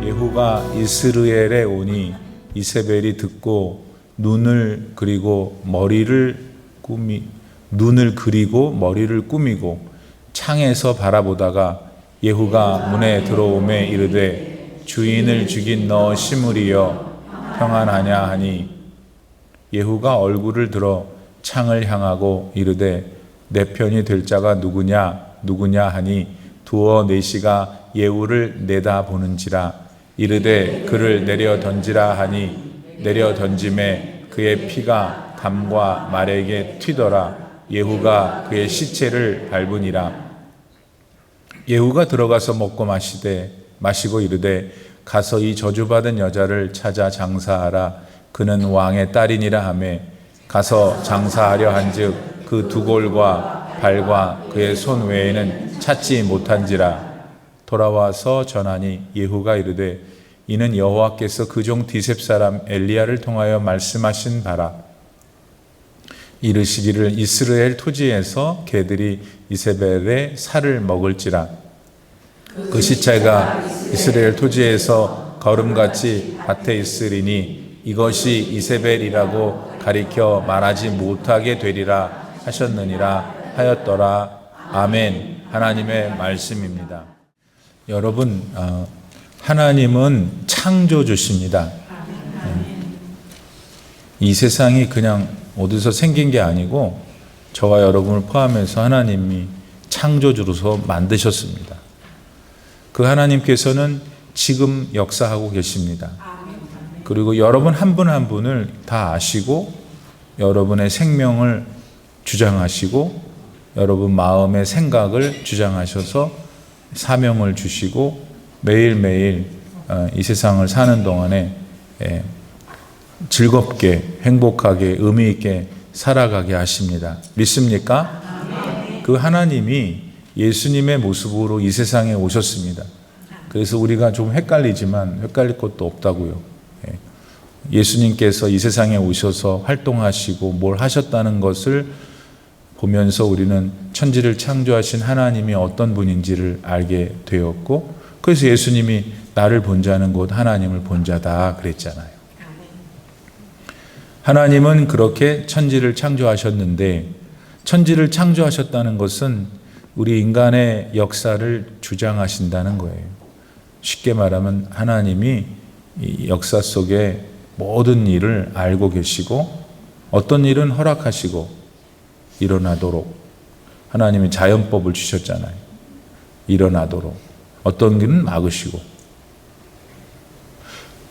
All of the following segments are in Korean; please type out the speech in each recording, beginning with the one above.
예후가 이스라엘에 오니 이세벨이 듣고 눈을 그리고 머리를 꾸미고 창에서 바라보다가 예후가 문에 들어오매 이르되 주인을 죽인 너 시므리여 평안하냐 하니 예후가 얼굴을 들어 창을 향하고 이르되 내 편이 될 자가 누구냐 하니 두어 내시가 예후를 내다보는지라 이르되 그를 내려 던지라 하니 내려 던짐에 그의 피가 담과 말에게 튀더라. 예후가 그의 시체를 밟으니라. 예후가 들어가서 먹고 마시고 이르되 가서 이 저주받은 여자를 찾아 장사하라. 그는 왕의 딸이니라 하매 가서 장사하려 한즉 그 두 골과 발과 그의 손 외에는 찾지 못한지라. 돌아와서 전하니 예후가 이르되 이는 여호와께서 그 종 디셉 사람 엘리야를 통하여 말씀하신 바라. 이르시기를 이스라엘 토지에서 개들이 이세벨의 살을 먹을지라. 그 시체가 이스라엘 토지에서 거름같이 밭에 있으리니 이것이 이세벨이라고 가리켜 말하지 못하게 되리라 하셨느니라 하였더라. 아멘. 하나님의 말씀입니다. 여러분, 하나님은 창조주십니다. 이 세상이 그냥 어디서 생긴 게 아니고 저와 여러분을 포함해서 하나님이 창조주로서 만드셨습니다. 그 하나님께서는 지금 역사하고 계십니다. 그리고 여러분 한 분 한 분을 다 아시고 여러분의 생명을 주장하시고 여러분 마음의 생각을 주장하셔서 사명을 주시고 매일매일 이 세상을 사는 동안에 즐겁게 행복하게 의미 있게 살아가게 하십니다. 믿습니까? 그 하나님이 예수님의 모습으로 이 세상에 오셨습니다. 그래서 우리가 좀 헷갈리지만 헷갈릴 것도 없다고요. 예수님께서 이 세상에 오셔서 활동하시고 뭘 하셨다는 것을 보면서 우리는 천지를 창조하신 하나님이 어떤 분인지를 알게 되었고, 그래서 예수님이 나를 본 자는 곧 하나님을 본 자다 그랬잖아요. 하나님은 그렇게 천지를 창조하셨는데, 천지를 창조하셨다는 것은 우리 인간의 역사를 주장하신다는 거예요. 쉽게 말하면 하나님이 이 역사 속에 모든 일을 알고 계시고 어떤 일은 허락하시고 일어나도록 하나님이 자연법을 주셨잖아요. 일어나도록 어떤 길은 막으시고,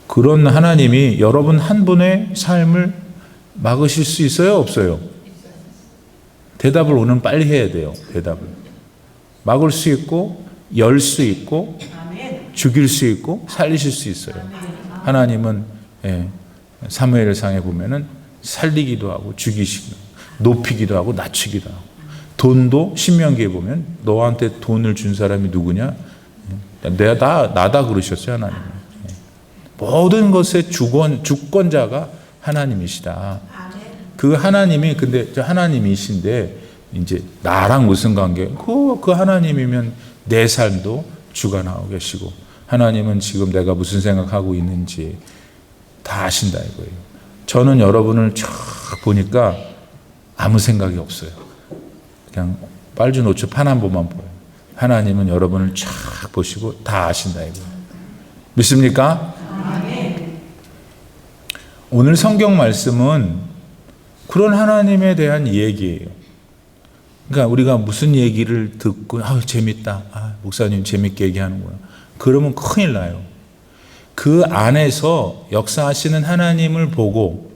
그런 하나님이 여러분 한 분의 삶을 막으실 수 있어요? 없어요? 대답을 오늘 빨리 해야 돼요. 대답을 막을 수 있고 열 수 있고 죽일 수 있고 살리실 수 있어요. 하나님은 사무엘상에 보면은 살리기도 하고 죽이시기도 하고 높이기도 하고 낮추기도 하고, 돈도 신명기에 보면 너한테 돈을 준 사람이 누구냐? 나다 그러셨어요. 하나님은. 모든 것의 주권자가 하나님이시다. 그 하나님이 근데 저 하나님이신데 이제 나랑 무슨 관계? 그 하나님이면 내 삶도 주관하고 계시고, 하나님은 지금 내가 무슨 생각하고 있는지 다 아신다 이거예요. 저는 여러분을 쫙 보니까 아무 생각이 없어요. 그냥 빨주노초 파남보만 보여요. 하나님은 여러분을 쫙 보시고 다 아신다 이거예요. 믿습니까? 오늘 성경 말씀은 그런 하나님에 대한 얘기예요. 그러니까 우리가 무슨 얘기를 듣고 재밌다. 목사님 재밌게 얘기하는구나. 그러면 큰일 나요. 그 안에서 역사하시는 하나님을 보고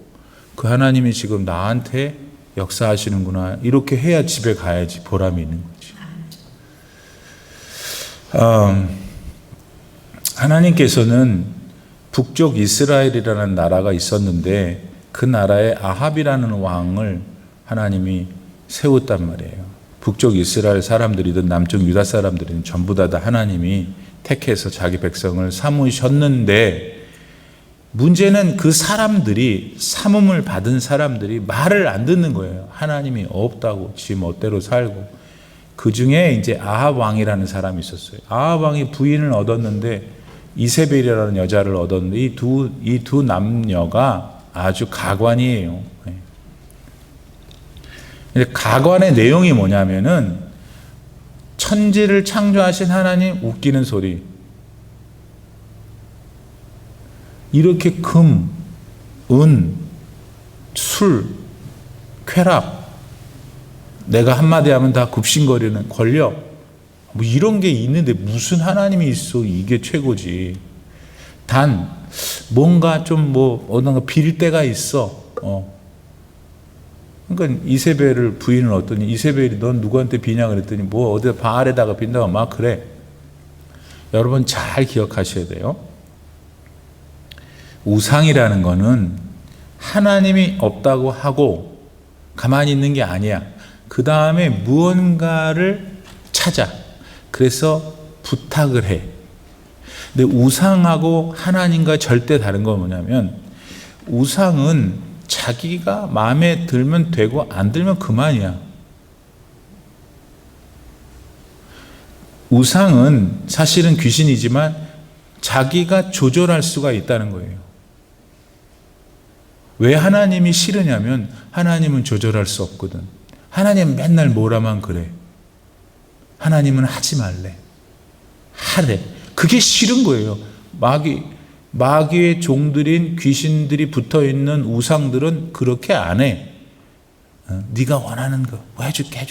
그 하나님이 지금 나한테 역사하시는구나. 이렇게 해야 집에 가야지 보람이 있는 거지. 하나님께서는 북쪽 이스라엘이라는 나라가 있었는데 그 나라에 아합이라는 왕을 하나님이 세웠단 말이에요. 북쪽 이스라엘 사람들이든 남쪽 유다 사람들이든 전부 다 하나님이 택해서 자기 백성을 삼으셨는데, 문제는 그 사람들이, 삼음을 받은 사람들이 말을 안 듣는 거예요. 하나님이 없다고 지 멋대로 살고. 그 중에 이제 아합 왕이라는 사람이 있었어요. 아합 왕이 부인을 얻었는데 이세벨이라는 여자를 얻었는데 이 두 남녀가 아주 가관이에요. 가관의 내용이 뭐냐면은 천지를 창조하신 하나님 웃기는 소리. 이렇게 금, 은, 술, 쾌락, 내가 한마디 하면 다 굽신거리는 권력, 뭐 이런 게 있는데 무슨 하나님이 있어. 이게 최고지. 단 뭔가 좀 어딘가 빌 때가 있어. 그러니까 이세벨을 부인을 얻더니 이세벨이 넌 누구한테 비냐 그랬더니 어디 바알에다가 빈다고 막 그래. 여러분 잘 기억하셔야 돼요. 우상이라는 거는 하나님이 없다고 하고 가만히 있는 게 아니야. 그 다음에 무언가를 찾아. 그래서 부탁을 해. 근데 우상하고 하나님과 절대 다른 건 뭐냐면 우상은 자기가 마음에 들면 되고 안 들면 그만이야. 우상은 사실은 귀신이지만 자기가 조절할 수가 있다는 거예요. 왜 하나님이 싫으냐면 하나님은 조절할 수 없거든. 하나님은 맨날 뭐라만 그래. 하나님은 하지 말래. 하래. 그게 싫은 거예요. 마귀의 종들인 귀신들이 붙어있는 우상들은 그렇게 안 해. 네가 원하는 거 해줄게.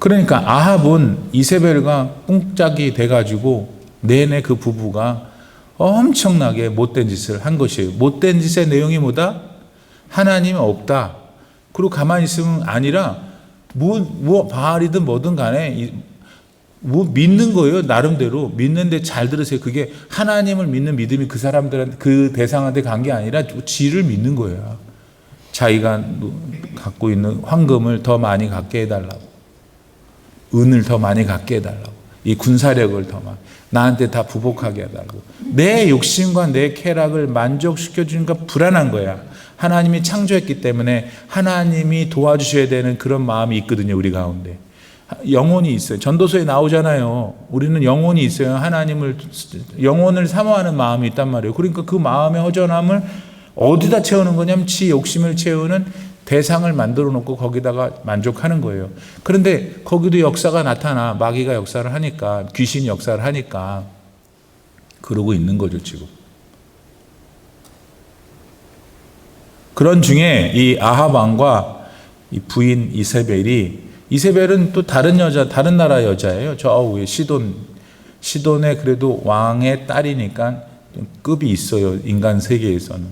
그러니까 아합은 이세벨과 꿍짝이 돼가지고 내내 그 부부가 엄청나게 못된 짓을 한 것이에요. 못된 짓의 내용이 뭐다? 하나님이 없다. 그리고 가만히 있으면 아니라 바알이든 뭐든 간에 믿는 거예요. 나름대로 믿는데 잘 들으세요. 그게 하나님을 믿는 믿음이 그 사람들한테 그 대상한테 간 게 아니라 지를 믿는 거예요. 자기가 갖고 있는 황금을 더 많이 갖게 해달라고, 은을 더 많이 갖게 해달라고, 이 군사력을 더 많이 나한테 다 부복하게 해달라고. 내 욕심과 내 쾌락을 만족시켜 주니까 불안한 거야. 하나님이 창조했기 때문에 하나님이 도와주셔야 되는 그런 마음이 있거든요. 우리 가운데 영혼이 있어요. 전도서에 나오잖아요. 우리는 영혼이 있어요. 영혼을 사모하는 마음이 있단 말이에요. 그러니까 그 마음의 허전함을 어디다 채우는 거냐면 지 욕심을 채우는 대상을 만들어 놓고 거기다가 만족하는 거예요. 그런데 거기도 역사가 나타나. 마귀가 역사를 하니까, 귀신이 역사를 하니까 그러고 있는 거죠 지금. 그런 중에 이 아합 왕과 이 부인 이세벨은 또 다른 나라 여자예요. 저 위에 시돈의 그래도 왕의 딸이니까 좀 급이 있어요. 인간 세계에서는.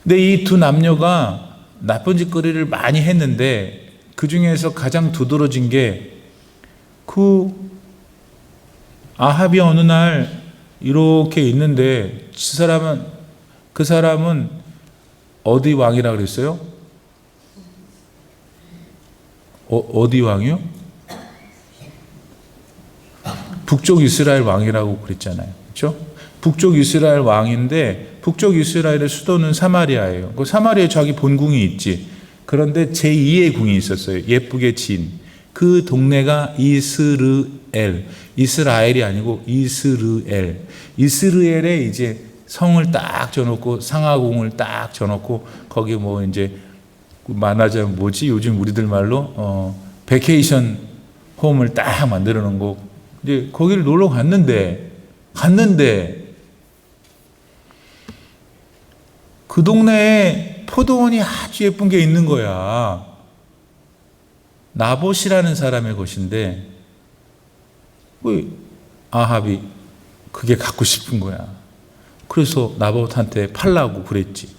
근데 이 두 남녀가 나쁜 짓거리를 많이 했는데 그 중에서 가장 두드러진 게 그 아합이 어느 날 이렇게 있는데 그 사람은 어디 왕이라 그랬어요? 어디 왕이요? 북쪽 이스라엘 왕이라고 그랬잖아요. 그렇죠? 북쪽 이스라엘 왕인데 북쪽 이스라엘의 수도는 사마리아예요. 그 사마리아에 자기 본궁이 있지. 그런데 제2의 궁이 있었어요. 예쁘게 지은. 그 동네가 이스라엘이 아니고 이스르엘에 이제 성을 딱 져놓고 상하궁을 딱 져놓고 거기 이제 말하자면 요즘 우리들 말로 베케이션 홈을 딱 만들어 놓은 거. 이제 거기를 놀러 갔는데 그 동네에 포도원이 아주 예쁜 게 있는 거야. 나봇이라는 사람의 곳인데 아합이 그게 갖고 싶은 거야. 그래서 나봇한테 팔라고 그랬지.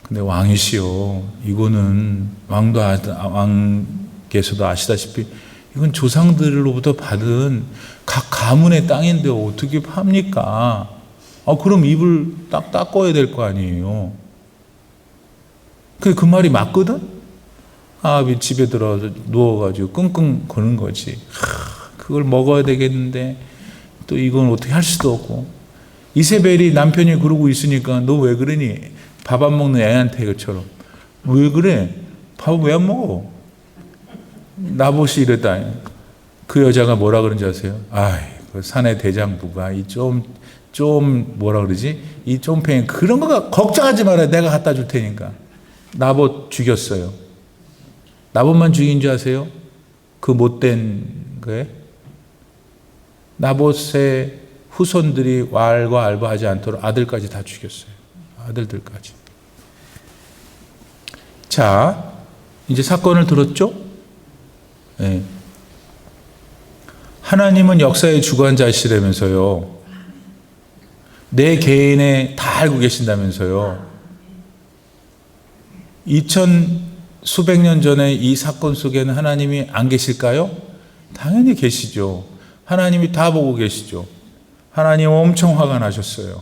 근데 왕이시여, 이거는 왕께서도 아시다시피 이건 조상들로부터 받은 각 가문의 땅인데 어떻게 팝니까? 그럼 입을 딱 닦아야 될 거 아니에요. 그 말이 맞거든? 아합이 집에 들어와서 누워가지고 끙끙 거는 거지. 그걸 먹어야 되겠는데 또 이건 어떻게 할 수도 없고. 이세벨이 남편이 그러고 있으니까 너 왜 그러니? 밥 안 먹는 애한테 이것처럼. 왜 그래? 밥 왜 안 먹어? 나봇이 이랬다. 그 여자가 뭐라 그런지 아세요? 그 사내 대장부가 좀 뭐라 그러지? 이 쫌팽이 그런 거 걱정하지 마라. 내가 갖다 줄 테니까. 나봇 죽였어요. 나봇만 죽인 줄 아세요? 그 못된 거에 나봇의 후손들이 왈과 알바하지 않도록 아들까지 다 죽였어요. 아들들까지. 자, 이제 사건을 들었죠? 네. 하나님은 역사의 주관자시라면서요. 내 개인에 다 알고 계신다면서요. 수백 년 전에 이 사건 속에는 하나님이 안 계실까요? 당연히 계시죠. 하나님이 다 보고 계시죠. 하나님 엄청 화가 나셨어요.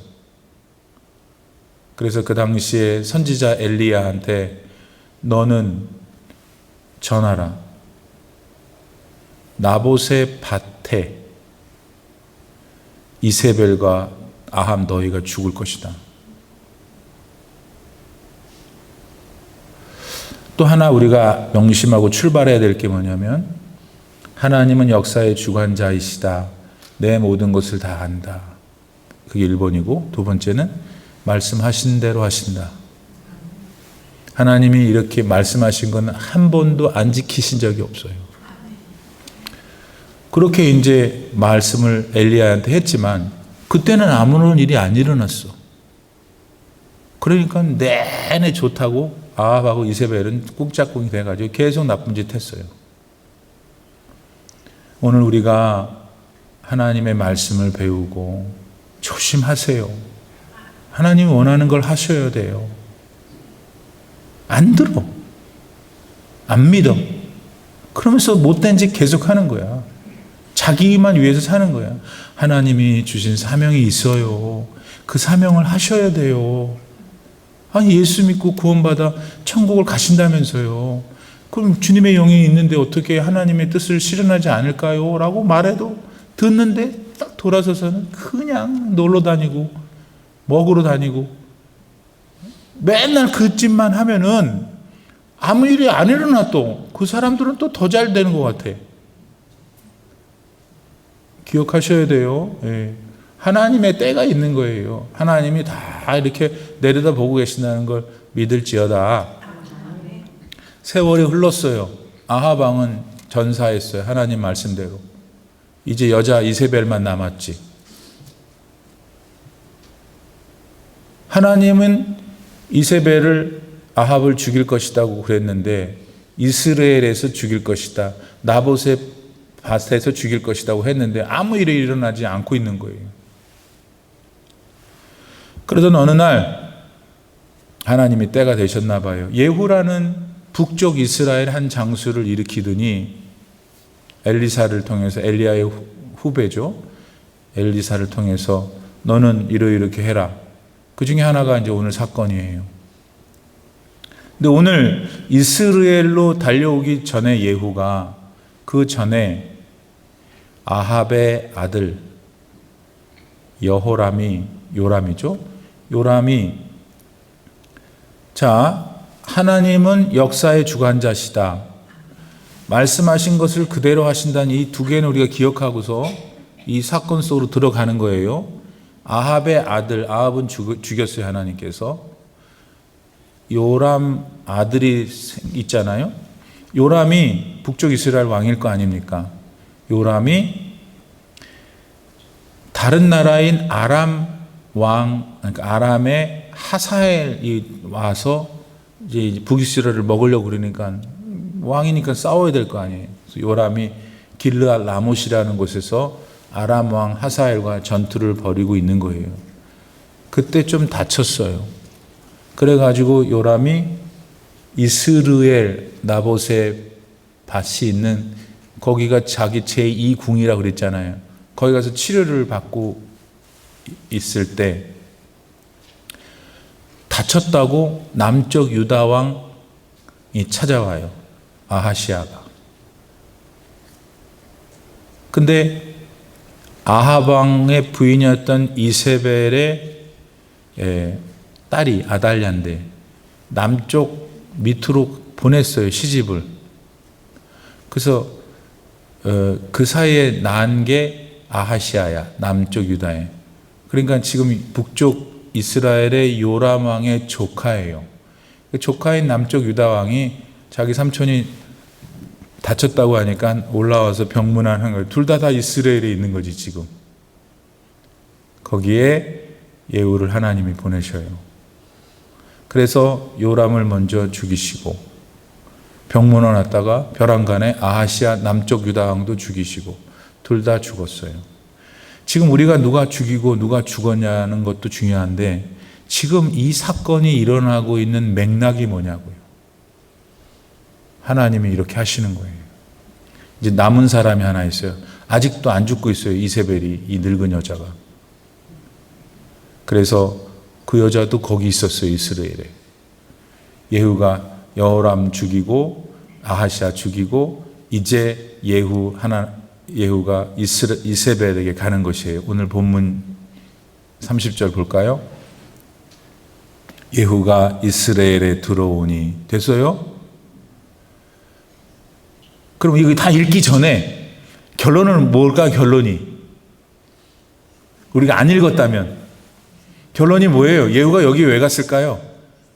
그래서 그 당시에 선지자 엘리야한테 너는 전하라. 나봇의 밭에 이세벨과 아합 너희가 죽을 것이다. 또 하나 우리가 명심하고 출발해야 될 게 뭐냐면 하나님은 역사의 주관자이시다. 내 모든 것을 다 안다. 그게 1번이고 두 번째는 말씀하신 대로 하신다. 하나님이 이렇게 말씀하신 건 한 번도 안 지키신 적이 없어요. 그렇게 이제 말씀을 엘리야한테 했지만 그때는 아무런 일이 안 일어났어. 그러니까 내내 좋다고 아합하고 이세벨은 꾹짝꿍이 돼가지고 계속 나쁜 짓 했어요. 오늘 우리가 하나님의 말씀을 배우고 조심하세요. 하나님이 원하는 걸 하셔야 돼요. 안 들어. 안 믿어. 그러면서 못된 짓 계속 하는 거야. 자기만 위해서 사는 거야. 하나님이 주신 사명이 있어요. 그 사명을 하셔야 돼요. 아니 예수 믿고 구원받아 천국을 가신다면서요. 그럼 주님의 영이 있는데 어떻게 하나님의 뜻을 실현하지 않을까요? 라고 말해도 듣는데 딱 돌아서서는 그냥 놀러 다니고 먹으러 다니고 맨날 그 짓만 하면은 아무 일이 안 일어나도 그 사람들은 또 더 잘 되는 것 같아. 기억하셔야 돼요. 예. 하나님의 때가 있는 거예요. 하나님이 다 이렇게 내려다 보고 계신다는 걸 믿을지어다. 세월이 흘렀어요. 아합 왕은 전사했어요. 하나님 말씀대로. 이제 여자 이세벨만 남았지. 하나님은 이세벨을 아합을 죽일 것이라고 그랬는데 이스라엘에서 죽일 것이다. 나봇의 밭에서 죽일 것이라고 했는데 아무 일이 일어나지 않고 있는 거예요. 그러던 어느 날 하나님이 때가 되셨나 봐요. 예후라는 북쪽 이스라엘 한 장수를 일으키더니 엘리사를 통해서 엘리야의 후배죠. 엘리사를 통해서 너는 이렇게 해라. 그 중에 하나가 이제 오늘 사건이에요. 근데 오늘 이스라엘로 달려오기 전에 예후가 그 전에 아합의 아들 요람이죠. 요람이 자, 하나님은 역사의 주관자시다. 말씀하신 것을 그대로 하신다는 이 두 개는 우리가 기억하고서 이 사건 속으로 들어가는 거예요. 아합의 아들, 아합은 죽였어요, 하나님께서. 요람 아들이 있잖아요. 요람이 북쪽 이스라엘 왕일 거 아닙니까? 요람이 다른 나라인 아람 왕, 그러니까 아람의 하사엘이 와서 이제 북이스라엘을 먹으려고 그러니까 왕이니까 싸워야 될 거 아니에요. 그래서 요람이 길르앗 라못이라는 곳에서 아람 왕 하사엘과 전투를 벌이고 있는 거예요. 그때 좀 다쳤어요. 그래가지고 요람이 이스르엘 나봇의 밭이 있는 거기가 자기 제2궁이라고 그랬잖아요. 거기 가서 치료를 받고 있을 때 다쳤다고 남쪽 유다 왕이 찾아와요. 아하시아가. 근데 아합 왕의 부인이었던 이세벨의 딸이 아달랴인데 남쪽 밑으로 보냈어요, 시집을. 그래서 그 사이에 난 게 아하시아야, 남쪽 유다에. 그러니까 지금 북쪽 이스라엘의 요람 왕의 조카예요. 그 조카인 남쪽 유다 왕이 자기 삼촌이 다쳤다고 하니까 올라와서 병문안 거예요. 둘 다 이스라엘에 있는 거지 지금. 거기에 예후를 하나님이 보내셔요. 그래서 요람을 먼저 죽이시고 병문안 왔다가 벼랑간에 아하시아 남쪽 유다 왕도 죽이시고 둘 다 죽었어요. 지금 우리가 누가 죽이고 누가 죽었냐는 것도 중요한데 지금 이 사건이 일어나고 있는 맥락이 뭐냐고요. 하나님이 이렇게 하시는 거예요. 이제 남은 사람이 하나 있어요. 아직도 안 죽고 있어요. 이세벨이, 이 늙은 여자가. 그래서 그 여자도 거기 있었어요. 이스라엘에. 예후가 여호람 죽이고 아하시아 죽이고 이제 예후가 이세벨에게 가는 것이에요. 오늘 본문 30절 볼까요? 예후가 이스라엘에 들어오니 됐어요? 그럼 이거 다 읽기 전에 결론은 뭘까? 결론이 우리가 안 읽었다면 결론이 뭐예요? 예후가 여기 왜 갔을까요?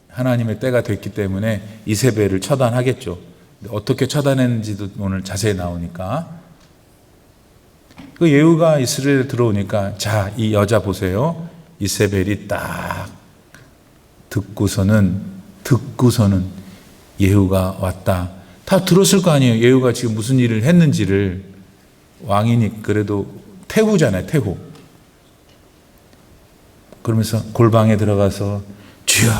하나님의 때가 됐기 때문에 이세벨을 처단하겠죠. 어떻게 처단했는지도 오늘 자세히 나오니까. 그 예후가 이스라엘에 들어오니까 자, 이 여자 보세요. 이세벨이 딱 듣고서는 예후가 왔다. 다 들었을 거 아니에요. 예후가 지금 무슨 일을 했는지를. 왕이니 그래도 태후잖아요. 태후. 그러면서 골방에 들어가서 주여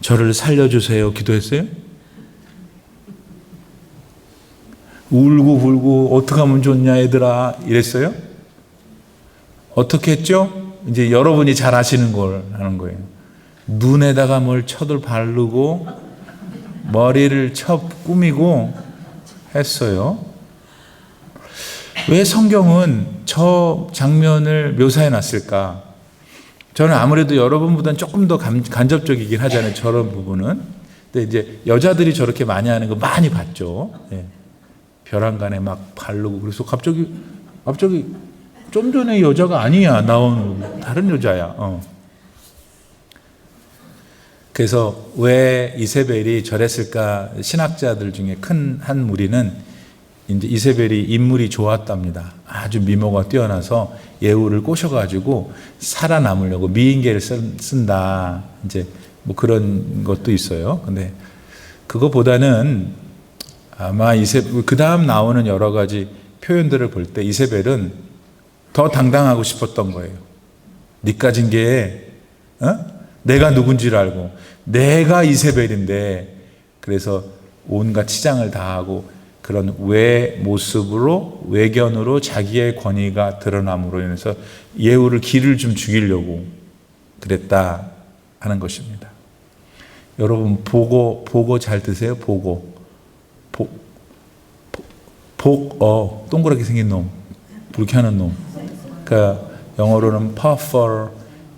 저를 살려주세요 기도했어요? 울고 불고 어떻게 하면 좋냐 얘들아 이랬어요? 어떻게 했죠? 이제 여러분이 잘 아시는 걸 하는 거예요. 눈에다가 뭘 쳐들 바르고 머리를 꾸미고 했어요. 왜 성경은 저 장면을 묘사해 놨을까? 저는 아무래도 여러분보다는 조금 더 간접적이긴 하잖아요. 저런 부분은. 근데 이제 여자들이 저렇게 많이 하는 거 많이 봤죠. 예. 벼랑간에 막 바르고 그래서 갑자기 좀 전에 여자가 아니야 나온 다른 여자야. 그래서 왜 이세벨이 저랬을까? 신학자들 중에 큰 한 무리는 이제 이세벨이 인물이 좋았답니다. 아주 미모가 뛰어나서 예후를 꼬셔가지고 살아남으려고 미인계를 쓴다. 이제 뭐 그런 것도 있어요. 근데 그거보다는 아마 그 다음 나오는 여러 가지 표현들을 볼 때 이세벨은 더 당당하고 싶었던 거예요. 니까진 게 내가 누군지를 알고 내가 이세벨인데 그래서 온갖 치장을 다하고 그런 외견으로 자기의 권위가 드러남으로 인해서 예후를 기를 좀 죽이려고 그랬다 하는 것입니다. 여러분 보고 잘 드세요. 동그랗게 생긴 놈, 불쾌하는 놈. 그러니까 영어로는 powerful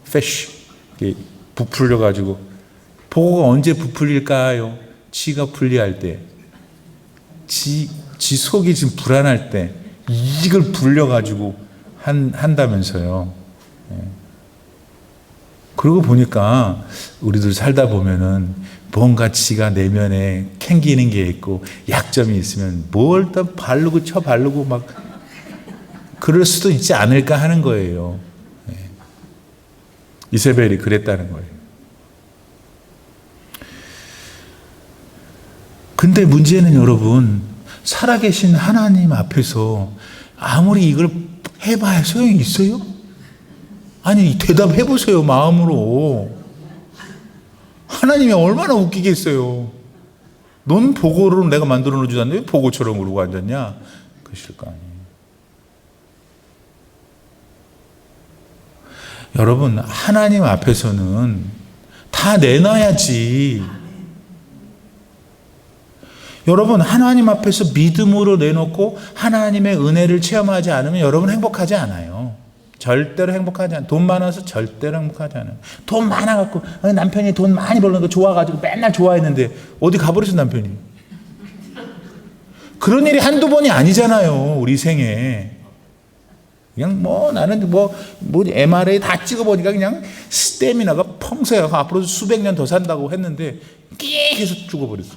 fish, 부풀려 가지고 보고가 언제 부풀릴까요? 지가 불리할 때. 지 속이 지금 불안할 때 이걸 불려가지고 한다면서요. 그러고 보니까 우리들 살다 보면은 뭔가 지가 내면에 캥기는 게 있고 약점이 있으면 뭘 또 바르고 쳐바르고 막 그럴 수도 있지 않을까 하는 거예요. 이세벨이 그랬다는 거예요. 근데 문제는 여러분, 살아계신 하나님 앞에서 아무리 이걸 해봐야 소용이 있어요? 아니, 대답해보세요, 마음으로. 하나님이 얼마나 웃기겠어요. 넌 보고를 내가 만들어 놓지 않는데 왜 보고처럼 그러고 앉았냐? 그러실 거 아니에요. 여러분, 하나님 앞에서는 다 내놔야지. 여러분, 하나님 앞에서 믿음으로 내놓고 하나님의 은혜를 체험하지 않으면 여러분 행복하지 않아요. 절대로 행복하지 않아요. 돈 많아서 절대로 행복하지 않아요. 돈 많아갖고 남편이 돈 많이 벌는 거 좋아가지고 맨날 좋아했는데 어디 가버렸어 남편이. 그런 일이 한두 번이 아니잖아요, 우리 생에. 그냥 나는 MRI 다 찍어보니까 그냥 스태미나가 펑세요. 앞으로 수백 년 더 산다고 했는데 끼익 해서 죽어버렸어.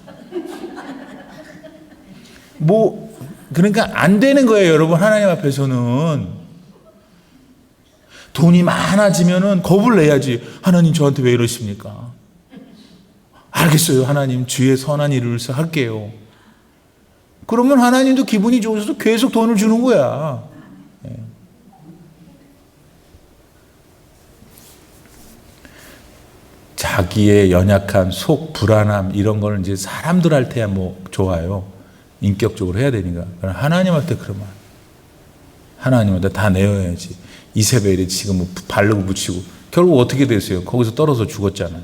그러니까 안 되는 거예요, 여러분. 하나님 앞에서는 돈이 많아지면은 겁을 내야지. 하나님 저한테 왜 이러십니까? 알겠어요, 하나님 주의 선한 일을 할게요. 그러면 하나님도 기분이 좋아서 계속 돈을 주는 거야. 자기의 연약한 속 불안함 이런 거는 이제 사람들한테야 좋아요. 인격적으로 해야 되니까. 하나님한테 그러면 하나님한테 다 내어야지. 이세벨이 지금 바르고 붙이고 결국 어떻게 됐어요? 거기서 떨어져 죽었잖아요.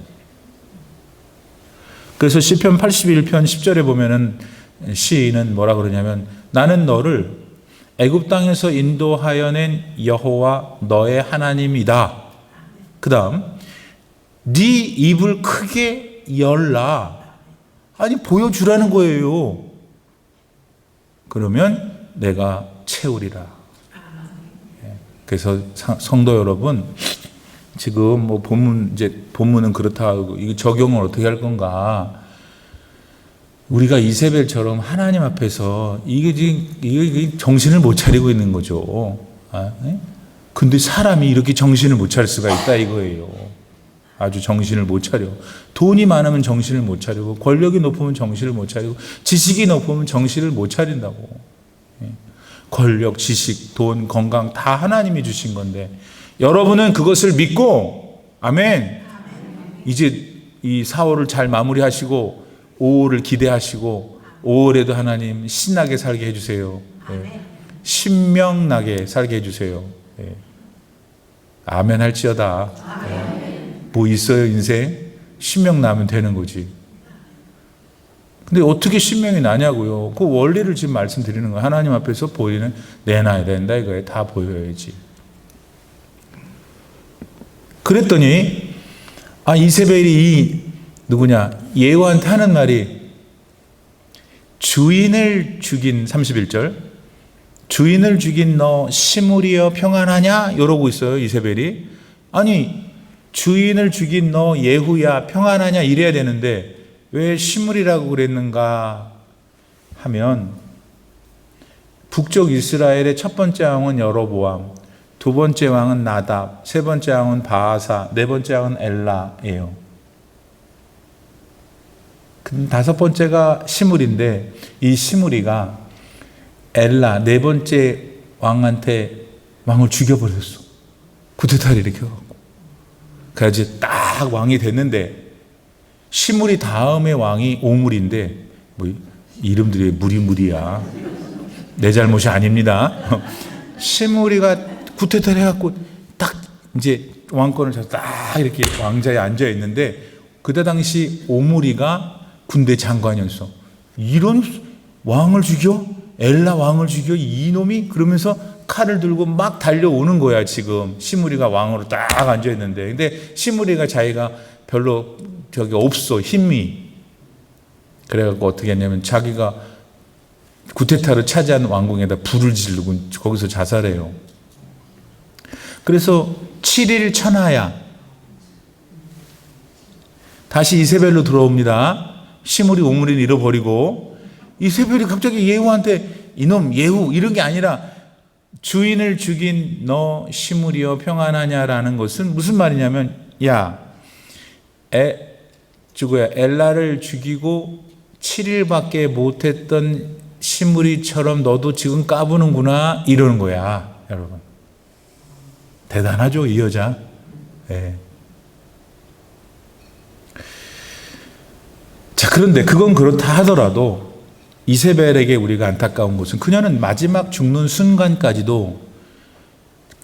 그래서 시편 81편 10절에 보면은 시인은 뭐라 그러냐면 나는 너를 애굽 땅에서 인도하여 낸 여호와 너의 하나님이다. 그 다음 네 입을 크게 열라. 아니 보여주라는 거예요. 그러면 내가 채우리라. 그래서 성도 여러분, 지금 본문은 그렇다 하고 이거 적용을 어떻게 할 건가? 우리가 이세벨처럼 하나님 앞에서 이게 정신을 못 차리고 있는 거죠. 근데 사람이 이렇게 정신을 못 차릴 수가 있다 이거예요. 아주 정신을 못 차려. 돈이 많으면 정신을 못 차리고, 권력이 높으면 정신을 못 차리고, 지식이 높으면 정신을 못 차린다고. 권력, 지식, 돈, 건강 다 하나님이 주신 건데 여러분은 그것을 믿고 아멘. 이제 이 4월을 잘 마무리하시고 5월을 기대하시고 5월에도 하나님 신나게 살게 해주세요. 신명나게 살게 해주세요. 아멘 할지어다. 뭐 있어요 인생? 신명 나면 되는 거지. 근데 어떻게 신명이 나냐고요. 그 원리를 지금 말씀드리는 거예요. 하나님 앞에서 보이는 내놔야 된다 이거예요. 다 보여야지. 그랬더니 이세벨이 예후한테 하는 말이 주인을 죽인 31절 주인을 죽인 너 시므리여 평안하냐? 이러고 있어요 이세벨이. 아니 주인을 죽인 너 예후야 평안하냐 이래야 되는데 왜 시므리라고 그랬는가 하면 북쪽 이스라엘의 첫 번째 왕은 여로보암, 두 번째 왕은 나답, 세 번째 왕은 바아사, 네 번째 왕은 엘라예요. 다섯 번째가 시므리인데 이 시므리가 엘라 네 번째 왕한테 왕을 죽여버렸어. 쿠데타를 일으켜갖고. 그래야지 딱 왕이 됐는데 시므리 다음의 왕이 오물인데 이름들이 무리무리야. 내 잘못이 아닙니다. 시므리가 쿠데타를 해갖고 딱 이제 왕권을 잡아서 딱 이렇게 왕자에 앉아 있는데 그때 당시 오므리가 군대 장관이었어. 이런 왕을 죽여? 엘라 왕을 죽여? 이놈이? 그러면서 칼을 들고 막 달려오는 거야. 지금 시므리가 왕으로 딱 앉아 있는데 근데 시므리가 자기가 별로 없어 힘이. 그래갖고 어떻게 했냐면 자기가 쿠데타를 차지한 왕궁에다 불을 지르고 거기서 자살해요. 그래서 7일 천하야 다시 이세벨로 들어옵니다. 시므리 오므리는 잃어버리고 이세벨이 갑자기 예후한테 이놈 예후 이런 게 아니라 주인을 죽인 너 시므리여 평안하냐라는 것은 무슨 말이냐면 엘라를 죽이고 7일밖에 못했던 시므리처럼 너도 지금 까부는구나 이러는 거야. 여러분 대단하죠 이 여자. 자 그런데 그건 그렇다 하더라도 이세벨에게 우리가 안타까운 것은 그녀는 마지막 죽는 순간까지도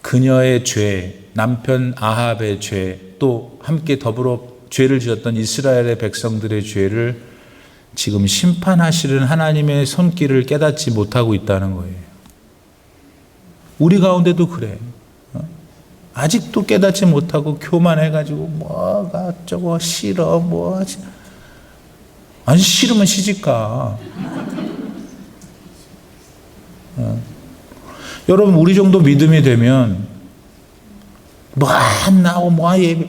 그녀의 죄, 남편 아합의 죄, 또 함께 더불어 죄를 지었던 이스라엘의 백성들의 죄를 지금 심판하시는 하나님의 손길을 깨닫지 못하고 있다는 거예요. 우리 가운데도 그래. 아직도 깨닫지 못하고 교만해가지고 뭐가 저거 싫어 뭐 하지. 아니 싫으면 시집가. 여러분 우리 정도 믿음이 되면 뭐 안 나오고 뭐 예배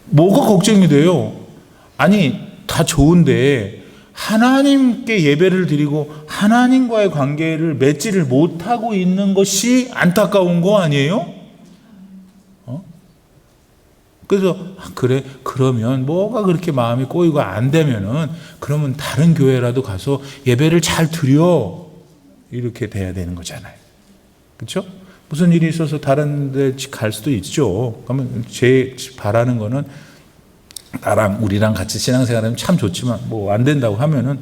뭐가 걱정이 돼요? 아니 다 좋은데 하나님께 예배를 드리고 하나님과의 관계를 맺지를 못하고 있는 것이 안타까운 거 아니에요? 그래서 그래 그러면 뭐가 그렇게 마음이 꼬이고 안 되면은 그러면 다른 교회라도 가서 예배를 잘 드려 이렇게 돼야 되는 거잖아요. 그렇죠? 무슨 일이 있어서 다른 데 갈 수도 있죠. 그러면 제 바라는 거는 우리랑 같이 신앙생활하면 참 좋지만 뭐 안 된다고 하면은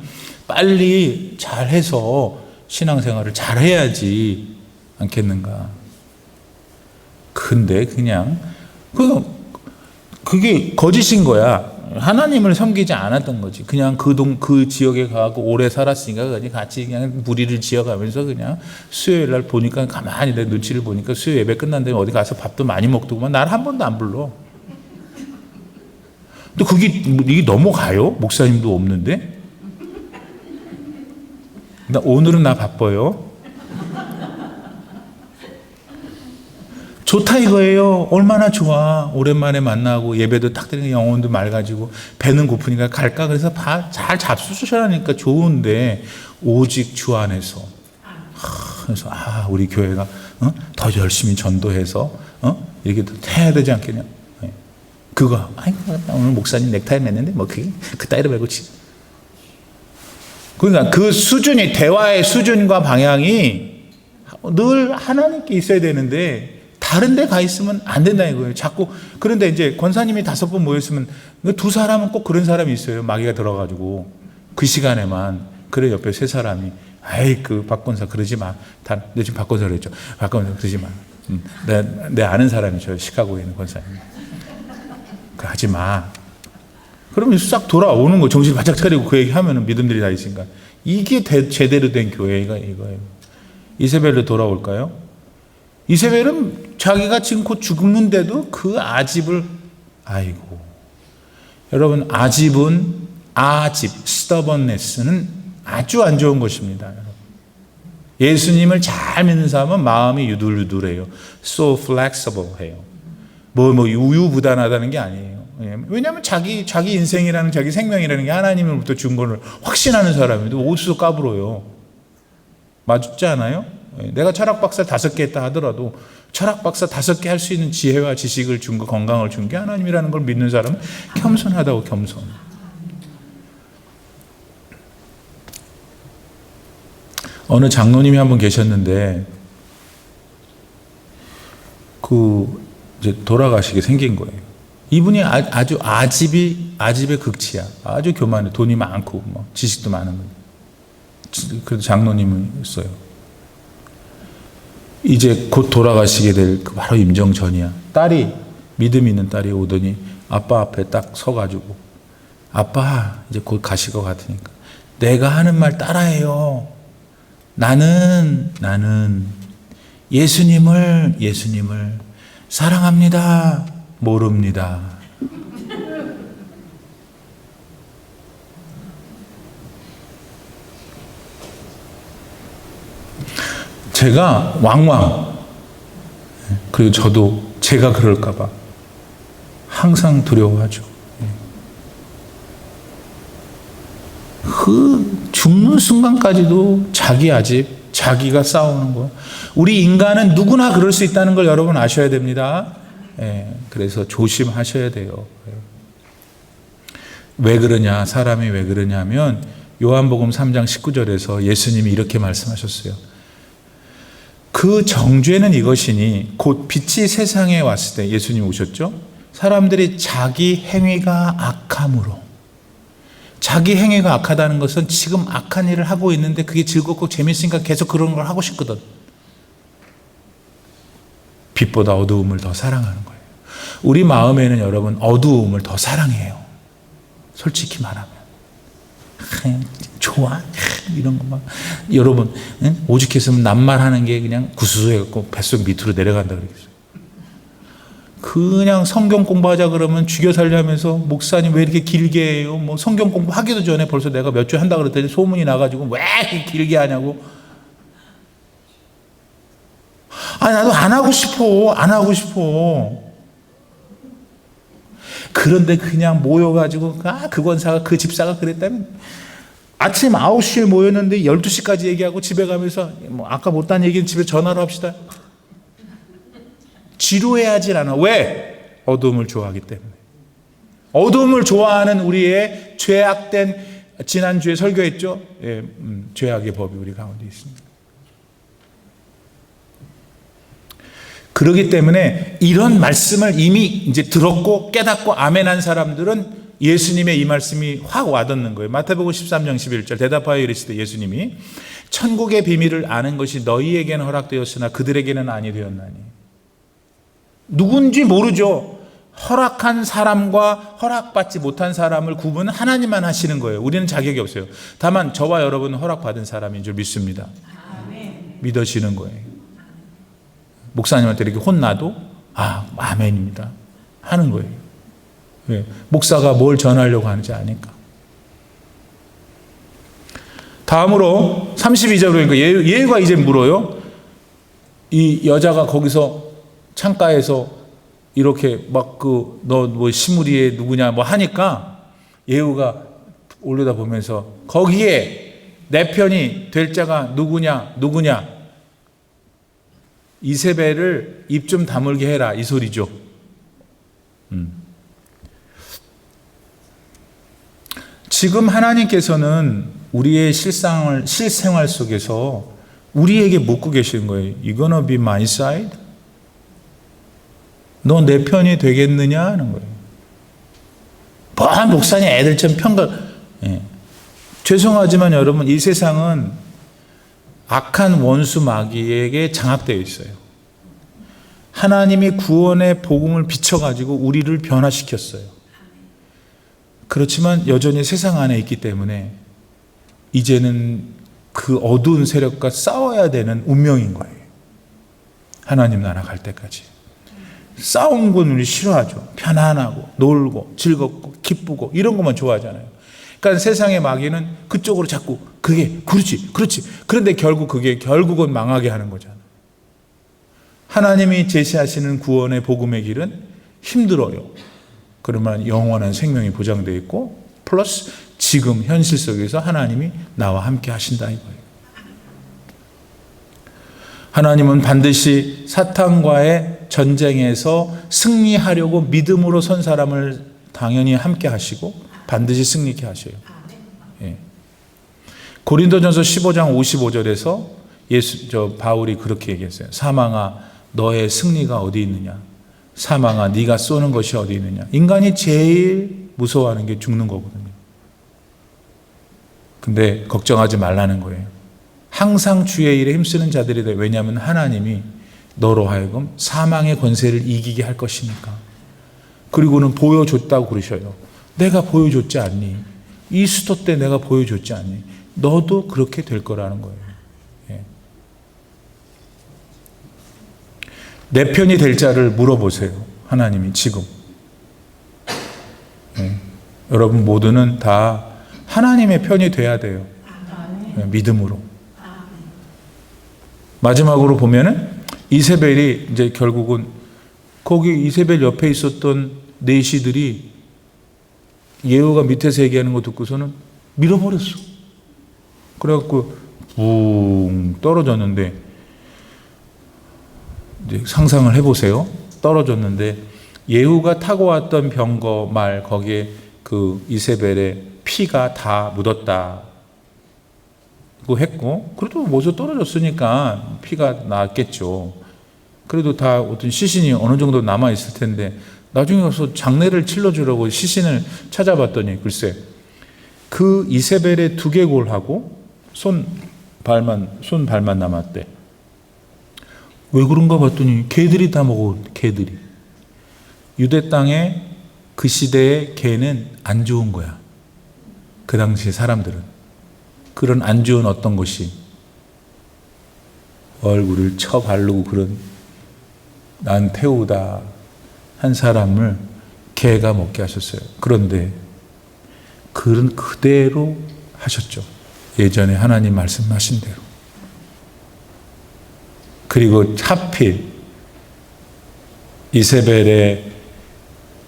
빨리 잘해서 신앙생활을 잘해야지 않겠는가. 근데 그냥 그게 거짓인 거야. 하나님을 섬기지 않았던 거지. 그냥 그 지역에 가고 오래 살았으니까 그냥 같이 그냥 무리를 지어가면서 그냥 수요일 날 보니까 가만히 내 눈치를 보니까 수요 예배 끝난 다음에 어디 가서 밥도 많이 먹더구만. 날 한 번도 안 불러. 근데 이게 넘어가요? 목사님도 없는데? 오늘은 나 바빠요. 좋다 이거예요. 얼마나 좋아. 오랜만에 만나고 예배도 딱 드리는 영혼도 맑아지고 배는 고프니까 갈까? 그래서 잘 잡수셔라니까 좋은데 오직 주 안에서 그래서 우리 교회가 더 열심히 전도해서 이렇게 해야 되지 않겠냐. 그거 오늘 목사님 넥타이 맸는데 뭐 그게 그따위로 말고 그러니까 그 수준이 대화의 수준과 방향이 늘 하나님께 있어야 되는데 다른 데 가 있으면 안 된다 이거예요. 자꾸 그런데 이제 권사님이 5번 모였으면 두 사람은 꼭 그런 사람이 있어요. 마귀가 들어가지고 그 시간에만 그래 옆에 3사람이 그 박 권사 그러지 마. 내 지금 박 권사 그랬죠. 박 권사 그러지 마. 내 아는 사람이죠. 시카고에 있는 권사님. 하지 마. 그러면 싹 돌아오는 거 정신 바짝 차리고 그 얘기 하면은 믿음들이 다 있으니까 이게 제대로 된 교회가 이거예요. 이세벨로 돌아올까요? 이세벨은 자기가 지금 곧 죽는데도 그 아집을 여러분 stubbornness는 아주 안 좋은 것입니다. 예수님을 잘 믿는 사람은 마음이 유들유들해요. so flexible 해요. 뭐 우유부단하다는 게 아니에요. 왜냐하면 자기 인생이라는 자기 생명이라는 게 하나님으로부터 준 거를 확신하는 사람이도 옷도 까불어요. 맞지 않아요? 내가 철학 박사 5개 했다 하더라도 철학 박사 5개 할 수 있는 지혜와 지식을 준 거, 건강을 준 게 하나님이라는 걸 믿는 사람은 겸손하다고 겸손. 어느 장로님이 한 분 계셨는데 이제 돌아가시게 생긴 거예요. 이분이 아주 아집의 극치야. 아주 교만해. 돈이 많고 지식도 많은 분. 그래도 장로님이었어요. 이제 곧 돌아가시게 될 바로 임종 전이야. 믿음 있는 딸이 오더니 아빠 앞에 딱 서가지고 아빠 이제 곧 가실 것 같으니까 내가 하는 말 따라해요. 나는 예수님을 사랑합니다. 모릅니다. 제가 그리고 저도 제가 그럴까 봐 항상 두려워하죠. 그 죽는 순간까지도 자기 아집, 자기가 싸우는 거. 우리 인간은 누구나 그럴 수 있다는 걸 여러분 아셔야 됩니다. 그래서 조심하셔야 돼요. 왜 그러냐? 사람이 왜 그러냐면 요한복음 3장 19절에서 예수님이 이렇게 말씀하셨어요. 그 정죄는 이것이니 곧 빛이 세상에 왔을 때 예수님 오셨죠? 사람들이 자기 행위가 악함으로. 자기 행위가 악하다는 것은 지금 악한 일을 하고 있는데 그게 즐겁고 재밌으니까 계속 그런 걸 하고 싶거든. 빛보다 어두움을 더 사랑하는 거예요. 우리 마음에는 여러분 어두움을 더 사랑해요. 솔직히 말하면. 좋아. 이런 거 막. 여러분, 오죽했으면 낱말하는 게 그냥 구수해갖고 뱃속 밑으로 내려간다 그러겠어요. 그냥 성경 공부하자 그러면 죽여 살려면서 목사님 왜 이렇게 길게 해요? 뭐 성경 공부하기도 전에 벌써 내가 몇 주 한다 그랬더니 소문이 나가지고 왜 이렇게 길게 하냐고. 나도 안 하고 싶어. 안 하고 싶어. 그런데 그냥 모여가지고, 그 권사가, 그 집사가 그랬다면, 아침 9시에 모였는데 12시까지 얘기하고 집에 가면서, 아까 못한 얘기는 집에 전화로 합시다. 지루해하질 않아. 왜? 어둠을 좋아하기 때문에. 어둠을 좋아하는 우리의 죄악된, 지난주에 설교했죠? 예, 죄악의 법이 우리 가운데 있습니다. 그렇기 때문에 이런 말씀을 이미 이제 들었고 깨닫고 아멘한 사람들은 예수님의 이 말씀이 확 와닿는 거예요. 마태복음 13장 11절 대답하여 이르시되 예수님이 천국의 비밀을 아는 것이 너희에게는 허락되었으나 그들에게는 아니 되었나니. 누군지 모르죠. 허락한 사람과 허락받지 못한 사람을 구분은 하나님만 하시는 거예요. 우리는 자격이 없어요. 다만 저와 여러분은 허락받은 사람인 줄 믿습니다. 믿어지는 거예요. 목사님한테 이렇게 혼나도 아멘입니다 하는 거예요. 왜? 목사가 뭘 전하려고 하는지 아니까. 다음으로 32절로 그러니까 예후가 이제 물어요. 이 여자가 거기서 창가에서 이렇게 막 너 뭐 시므리에 누구냐 뭐 하니까 예후가 올려다 보면서 거기에 내 편이 될 자가 누구냐 이세벨을 입 좀 다물게 해라 이 소리죠. 지금 하나님께서는 우리의 실생활 속에서 우리에게 묻고 계시는 거예요. You gonna be my side? 너 내 편이 되겠느냐 하는 거예요. 뭐 목사님 애들처럼 죄송하지만 여러분 이 세상은 악한 원수 마귀에게 장악되어 있어요. 하나님이 구원의 복음을 비춰가지고 우리를 변화시켰어요. 그렇지만 여전히 세상 안에 있기 때문에 이제는 그 어두운 세력과 싸워야 되는 운명인 거예요. 하나님 나라 갈 때까지. 싸운 건 우리 싫어하죠. 편안하고 놀고 즐겁고 기쁘고 이런 것만 좋아하잖아요. 그러니까 세상의 마귀는 그쪽으로 자꾸 그게 그렇지. 그런데 결국은 망하게 하는 거잖아요. 하나님이 제시하시는 구원의 복음의 길은 힘들어요. 그러면 영원한 생명이 보장되어 있고 플러스 지금 현실 속에서 하나님이 나와 함께 하신다 이거예요. 하나님은 반드시 사탄과의 전쟁에서 승리하려고 믿음으로 선 사람을 당연히 함께 하시고 반드시 승리케 하셔요. 예. 고린도전서 15장 55절에서 바울이 그렇게 얘기했어요. 사망아 너의 승리가 어디 있느냐? 사망아 네가 쏘는 것이 어디 있느냐? 인간이 제일 무서워하는 게 죽는 거거든요. 근데 걱정하지 말라는 거예요. 항상 주의 일에 힘쓰는 자들이다. 왜냐하면 하나님이 너로 하여금 사망의 권세를 이기게 할 것이니까. 그리고는 보여줬다고 그러셔요. 내가 보여줬지 않니? 이스터 때 내가 보여줬지 않니? 너도 그렇게 될 거라는 거예요. 예. 내 편이 될 자를 물어보세요. 하나님이 지금. 예. 여러분 모두는 다 하나님의 편이 돼야 돼요. 예. 믿음으로. 마지막으로 보면은 이세벨이 이제 결국은 거기 이세벨 옆에 있었던 내시들이 예후가 밑에서 얘기하는 거 듣고서는 밀어버렸어. 그래갖고 붕 떨어졌는데 이제 상상을 해보세요. 떨어졌는데 예후가 타고 왔던 병거 말 거기에 그 이세벨의 피가 다 묻었다. 했고 그래도 모두 떨어졌으니까 피가 났겠죠. 그래도 다 어떤 시신이 어느 정도 남아 있을 텐데 나중에 가서 장례를 치러주려고 시신을 찾아봤더니 글쎄 그 이세벨의 두개골하고 손 발만 남았대. 왜 그런가 봤더니 개들이 다 먹어. 개들이. 유대 땅에 그 시대의 개는 안 좋은 거야. 그 당시 사람들은. 그런 안 좋은 어떤 것이 얼굴을 쳐 바르고 그런 난 태우다 한 사람을 개가 먹게 하셨어요. 그런데 그는 그대로 하셨죠. 예전에 하나님 말씀하신 대로. 그리고 하필 이세벨의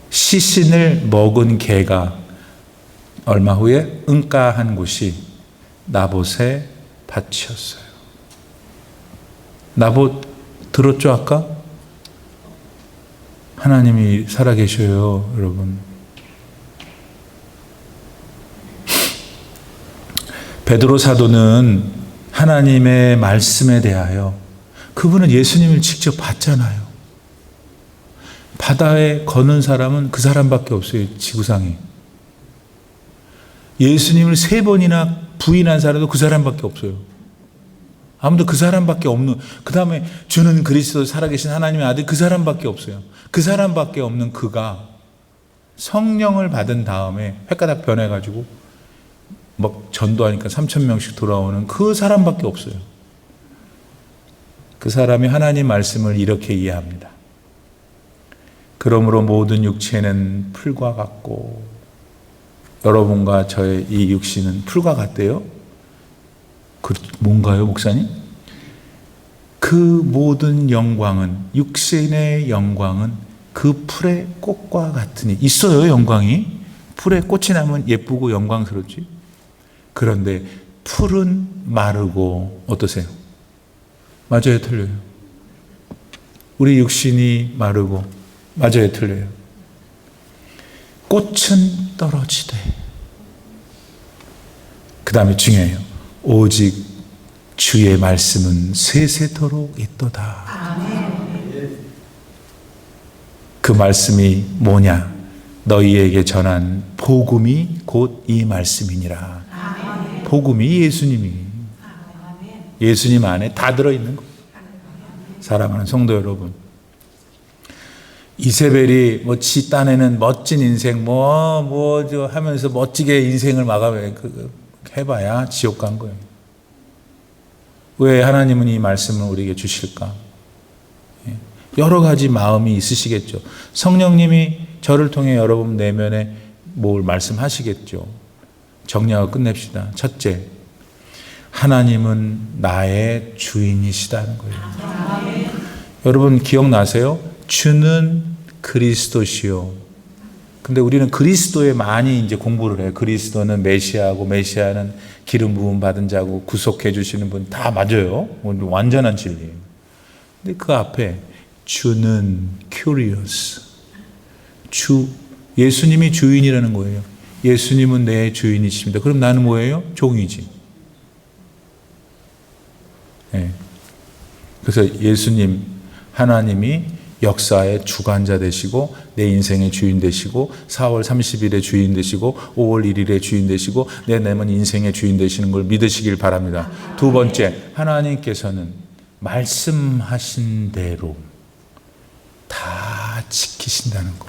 시신을 먹은 개가 얼마 후에 응가한 곳이 나봇의 밭이었어요. 나봇 들었죠 아까? 하나님이 살아계셔요 여러분. 베드로 사도는 하나님의 말씀에 대하여 그분은 예수님을 직접 봤잖아요. 바다에 거는 사람은 그 사람밖에 없어요 지구상에. 예수님을 3번이나 부인한 사람도 그 사람밖에 없어요. 아무도 그 사람밖에 없는, 그 다음에 주는 그리스도 살아계신 하나님의 아들 그 사람밖에 없어요. 그 사람밖에 없는 그가 성령을 받은 다음에 횟가닥 변해가지고 막 전도하니까 3,000명씩 돌아오는 그 사람밖에 없어요. 그 사람이 하나님 말씀을 이렇게 이해합니다. 그러므로 모든 육체는 풀과 같고, 여러분과 저의 이 육신은 풀과 같대요. 뭔가요, 목사님? 그 모든 영광은, 육신의 영광은 그 풀의 꽃과 같으니. 있어요, 영광이. 풀에 꽃이 나면 예쁘고 영광스럽지. 그런데 풀은 마르고, 어떠세요? 맞아요, 틀려요? 우리 육신이 마르고, 맞아요, 틀려요? 꽃은 떨어지되, 그 다음에 중요해요. 오직 주의 말씀은 세세토록 있도다. 그 말씀이 뭐냐? 너희에게 전한 복음이 곧 이 말씀이니라. 복음이 예수님이. 예수님 안에 다 들어있는 거예요. 사랑하는 성도 여러분, 이세벨이 지 딴에는 멋진 인생 하면서 멋지게 인생을 해봐야 지옥 간 거예요. 왜 하나님은 이 말씀을 우리에게 주실까? 여러 가지 마음이 있으시겠죠. 성령님이 저를 통해 여러분 내면에 뭘 말씀하시겠죠. 정리하고 끝냅시다. 첫째, 하나님은 나의 주인이시다는 거예요. 여러분 기억나세요? 주는 그리스도시요. 근데 우리는 그리스도에 많이 이제 공부를 해요. 그리스도는 메시아고, 메시아는 기름 부음 받은 자고, 구속해 주시는 분 다 맞아요. 완전한 진리예요. 근데 그 앞에 주는 curious. 예수님이 주인이라는 거예요. 예수님은 내 주인이십니다. 그럼 나는 뭐예요? 종이지. 네. 그래서 예수님, 하나님이 역사의 주관자 되시고, 내 인생의 주인 되시고, 4월 30일의 주인 되시고, 5월 1일의 주인 되시고, 내 남은 인생의 주인 되시는 걸 믿으시길 바랍니다. 두 번째, 하나님께서는 말씀하신 대로 다 지키신다는 거.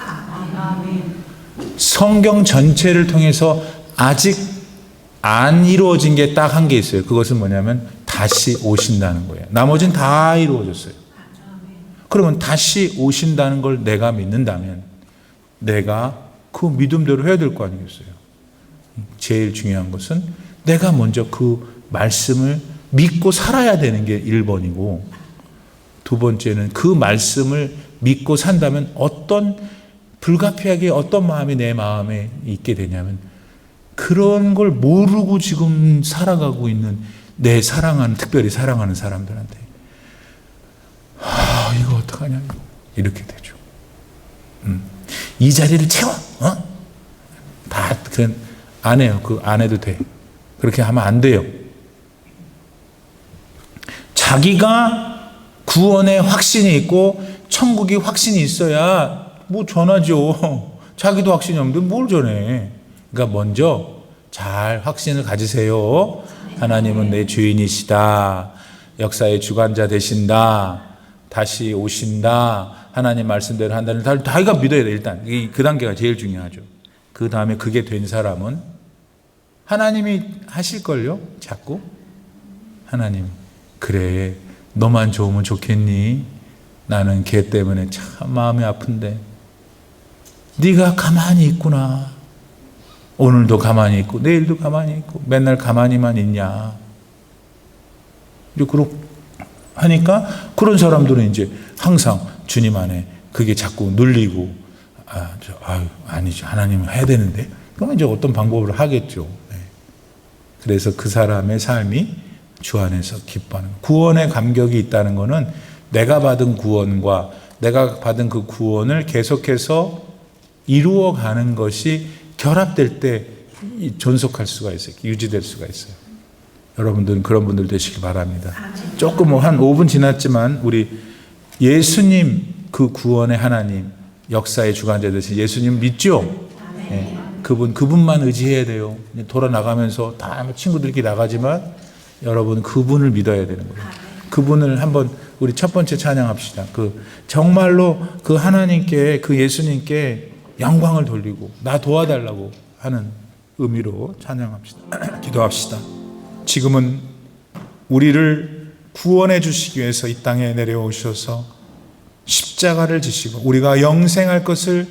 성경 전체를 통해서 아직 안 이루어진 게 딱 한 개 있어요. 그것은 뭐냐면 다시 오신다는 거예요. 나머지는 다 이루어졌어요. 그러면 다시 오신다는 걸 내가 믿는다면 내가 그 믿음대로 해야 될 거 아니겠어요? 제일 중요한 것은 내가 먼저 그 말씀을 믿고 살아야 되는 게 1번이고, 두 번째는 그 말씀을 믿고 산다면 불가피하게 어떤 마음이 내 마음에 있게 되냐면, 그런 걸 모르고 지금 살아가고 있는 특별히 사랑하는 사람들한테 이거 어떡하냐, 이렇게 되죠. 이 자리를 채워, 다 그런 안 해요. 안 해도 돼. 그렇게 하면 안 돼요. 자기가 구원의 확신이 있고 천국이 확신이 있어야 전하죠. 자기도 확신이 없는데 뭘 전해. 그러니까 먼저 잘 확신을 가지세요. 하나님은 내 주인이시다. 역사의 주관자 되신다. 다시 오신다. 하나님 말씀대로 한다는 자기가 믿어야 돼. 일단 그 단계가 제일 중요하죠. 그 다음에 그게 된 사람은 하나님이 하실걸요. 자꾸 하나님, 그래 너만 좋으면 좋겠니? 나는 걔 때문에 참 마음이 아픈데 네가 가만히 있구나. 오늘도 가만히 있고 내일도 가만히 있고 맨날 가만히만 있냐. 그리고 하니까 그런 사람들은 이제 항상 주님 안에 그게 자꾸 눌리고 아니죠. 하나님은 해야 되는데. 그러면 이제 어떤 방법을 하겠죠. 네. 그래서 그 사람의 삶이 주 안에서 기뻐하는 거예요. 구원의 감격이 있다는 것은 내가 받은 구원과 내가 받은 그 구원을 계속해서 이루어가는 것이 결합될 때 존속할 수가 있어요. 유지될 수가 있어요. 여러분들은 그런 분들 되시기 바랍니다. 조금 한 5분 지났지만 우리 예수님 그 구원의 하나님 역사의 주관자 되신 예수님 믿죠? 네. 그분만 의지해야 돼요. 돌아 나가면서 다 친구들끼리 나가지만 여러분 그분을 믿어야 되는 거예요. 그분을 한번 우리 첫 번째 찬양합시다. 정말로 그 하나님께 그 예수님께 영광을 돌리고 나 도와달라고 하는 의미로 찬양합시다. 기도합시다. 지금은 우리를 구원해 주시기 위해서 이 땅에 내려오셔서 십자가를 지시고 우리가 영생할 것을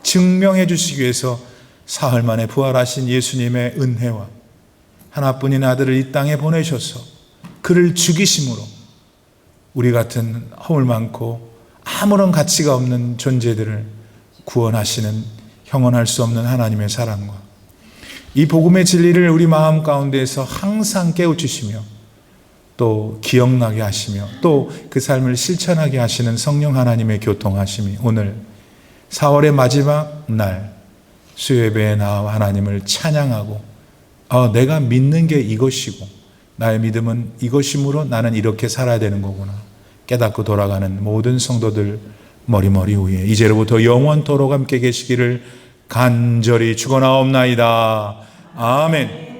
증명해 주시기 위해서 사흘 만에 부활하신 예수님의 은혜와 하나뿐인 아들을 이 땅에 보내셔서 그를 죽이심으로 우리 같은 허물 많고 아무런 가치가 없는 존재들을 구원하시는 형언할 수 없는 하나님의 사랑과 이 복음의 진리를 우리 마음 가운데에서 항상 깨우치시며 또 기억나게 하시며 또 그 삶을 실천하게 하시는 성령 하나님의 교통하심이 오늘 4월의 마지막 날 수요예배에 나와 하나님을 찬양하고 내가 믿는 게 이것이고 나의 믿음은 이것이므로 나는 이렇게 살아야 되는 거구나 깨닫고 돌아가는 모든 성도들 머리머리 위에 이제로부터 영원토록 함께 계시기를 간절히 축원하옵나이다. 아멘.